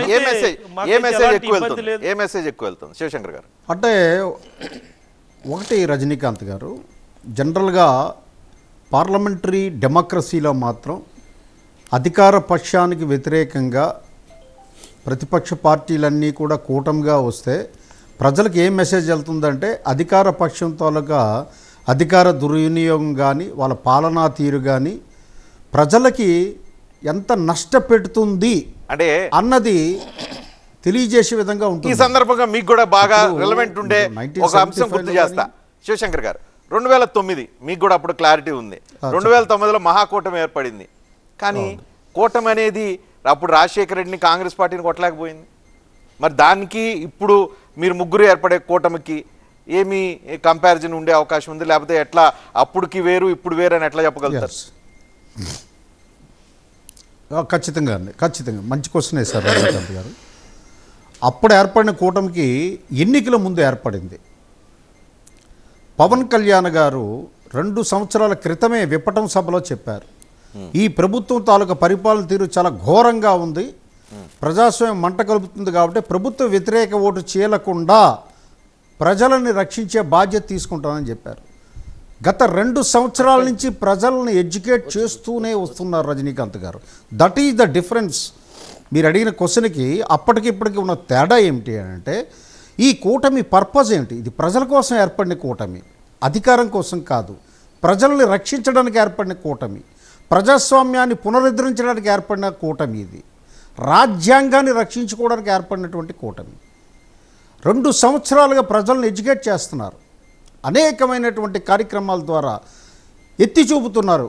ఏ message ఎక్కువ వెళ్తుంది శివశంకర్ గారు? అంటే ఒకటి రజనీకాంత్ గారు, జనరల్గా పార్లమెంటరీ డెమోక్రసీలో మాత్రం అధికార పక్షానికి వ్యతిరేకంగా ప్రతిపక్ష పార్టీలన్నీ కూడా కూటమిగా వస్తే ప్రజలకు ఏం మెసేజ్ వెళ్తుందంటే అధికార పక్షం తాలూకా అధికార దుర్వినియోగం కానీ వాళ్ళ పాలనా తీరు కానీ ప్రజలకి ఎంత నష్టపెడుతుంది అంటే అన్నది తెలియజేసే విధంగా ఉంటుంది. ఈ సందర్భంగా మీకు కూడా బాగా రిలవెంట్ ఉండే ఒక అంశం గుర్తు చేస్తా శివశంకర్ గారు. 2009 మీకు కూడా అప్పుడు క్లారిటీ ఉంది. 2009లో మహాకూటమి ఏర్పడింది. కానీ కూటమి అనేది అప్పుడు రాజశేఖర రెడ్డిని కాంగ్రెస్ పార్టీని కొట్టలేకపోయింది. మరి దానికి ఇప్పుడు మీరు ముగ్గురు ఏర్పడే కూటమికి ఏమి కంపారిజన్ ఉండే అవకాశం ఉంది? లేకపోతే ఎట్లా అప్పుడుకి వేరు ఇప్పుడు వేరు అని ఎట్లా చెప్పగలుగుతారు? ఖచ్చితంగా అండి, ఖచ్చితంగా మంచి క్వశ్చన్ వేశారు రజనీకాంత్ గారు. అప్పుడు ఏర్పడిన కూటమికి ఎన్నికల ముందు ఏర్పడింది. పవన్ కళ్యాణ్ గారు 2 సంవత్సరాల క్రితమే విపటం సభలో చెప్పారు, ఈ ప్రభుత్వం తాలూకా పరిపాలన తీరు చాలా ఘోరంగా ఉంది, ప్రజాస్వామ్యం మంట కలుపుతుంది, కాబట్టి ప్రభుత్వ వ్యతిరేక ఓటు చీలకుండా ప్రజలని రక్షించే బాధ్యత తీసుకుంటానని చెప్పారు. గత 2 సంవత్సరాల నుంచి ప్రజలను ఎడ్యుకేట్ చేస్తూనే వస్తున్నారు రజనీకాంత్ గారు. That is the difference. మీరు అడిగిన క్వశ్చన్కి అప్పటికి ఇప్పటికి ఉన్న తేడా ఏమిటి అంటే, ఈ కూటమి పర్పస్ ఏమిటి? ఇది ప్రజల కోసం ఏర్పడిన కూటమి, అధికారం కోసం కాదు. ప్రజల్ని రక్షించడానికి ఏర్పడిన కూటమి, ప్రజాస్వామ్యాన్ని పునరుద్ధరించడానికి ఏర్పడిన కూటమి, ఇది రాజ్యాంగాన్ని రక్షించుకోవడానికి ఏర్పడినటువంటి కూటమి. 2 సంవత్సరాలుగా ప్రజలను ఎడ్యుకేట్ చేస్తున్నారు, అనేకమైనటువంటి కార్యక్రమాల ద్వారా ఎత్తి చూపుతున్నారు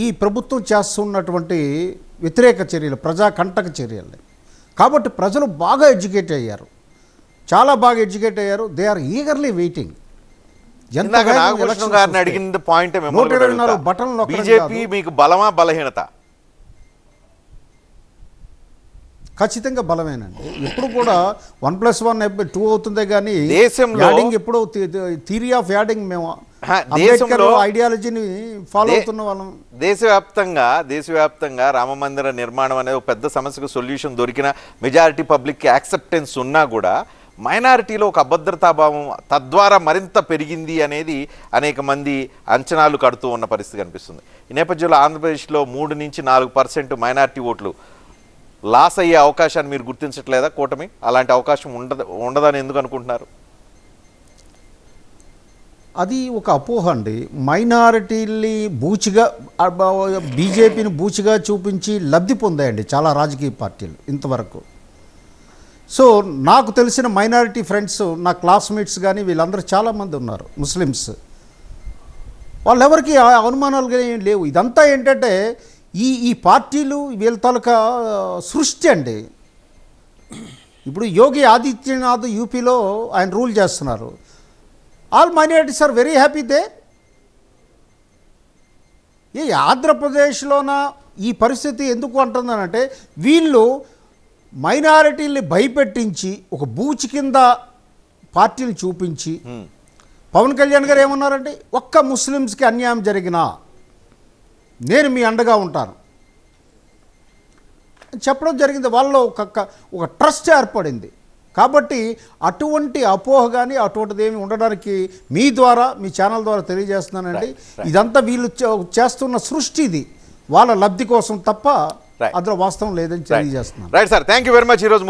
ఈ ప్రభుత్వం చేస్తున్నటువంటి వ్యతిరేక చర్యలు, ప్రజాకంటక చర్యలు. కాబట్టి ప్రజలు బాగా ఎడ్యుకేట్ అయ్యారు, చాలా బాగా ఎడ్యుకేట్ అయ్యారు. They are eagerly waiting. అడిగిన పాయింట్ బీజేపీ మీకు బలమా బలహీనత? ఖచ్చితంగా బలమేనండి. ఎప్పుడు కూడా 1+1 2 అవుతుందే కానీ దేశంలో యాడింగ్ ఎప్పుడు థియరీ ఆఫ్ యాడింగ్ మేము అంబేద్కర్ ఐడియాలజీని ఫాలో అవుతున్న వాళ్ళం. దేశవ్యాప్తంగా రామ మందిర నిర్మాణం అనేది ఒక పెద్ద సమస్యకు సొల్యూషన్ దొరికిన మెజారిటీ పబ్లిక్ యాక్సెప్టెన్స్ ఉన్నా కూడా మైనారిటీలో ఒక అభద్రతాభావం తద్వారా మరింత పెరిగింది అనేది అనేక మంది అంచనాలు కడుతూ ఉన్న పరిస్థితి కనిపిస్తుంది. ఈ నేపథ్యంలో ఆంధ్రప్రదేశ్లో 3 నుంచి 4% మైనారిటీ ఓట్లు లాస్ అయ్యే అవకాశాన్ని మీరు గుర్తించట్లేదా? కూటమి అలాంటి అవకాశం ఉండదని ఎందుకు అనుకుంటున్నారు? అది ఒక అపోహ అండి. మైనారిటీల్ని బూచిగా, బీజేపీని బూచిగా చూపించి లబ్ధి పొందాయండి చాలా రాజకీయ పార్టీలు ఇంతవరకు. సో నాకు తెలిసిన మైనారిటీ ఫ్రెండ్స్, నా క్లాస్మేట్స్ కానీ వీళ్ళందరూ చాలామంది ఉన్నారు ముస్లిమ్స్. వాళ్ళెవరికి అనుమానాలు కానీ లేవు. ఇదంతా ఏంటంటే ఈ పార్టీలు వీళ్ళ తాలూకా సృష్టి అండి. ఇప్పుడు యోగి ఆదిత్యనాథ్ యూపీలో ఆయన రూల్ చేస్తున్నారు. All minorities are very happy they. ఈ ఆంధ్రప్రదేశ్లోన ఈ పరిస్థితి ఎందుకు అంటుందనంటే, వీళ్ళు మైనారిటీల్ని భయపెట్టించి ఒక బూచి కింద పార్టీని చూపించి, పవన్ కళ్యాణ్ గారు ఏమన్నారంటే, ఒక్క ముస్లిమ్స్కి అన్యాయం జరిగినా నేను మీ అండగా ఉంటాను చెప్పడం జరిగింది. వాళ్ళలో ఒక ట్రస్ట్ ఏర్పడింది. కాబట్టి అటువంటి అపోహ కానీ అటువంటిది ఏమి ఉండడానికి మీ ద్వారా, మీ ఛానల్ ద్వారా తెలియజేస్తున్నానండి. ఇదంతా వీళ్ళు చేస్తున్న సృష్టి, ఇది వాళ్ళ లబ్ధి కోసం తప్ప అందులో వాస్తవం లేదని తెలియజేస్తున్నాను. Right sir, thank you very much. ఈరోజు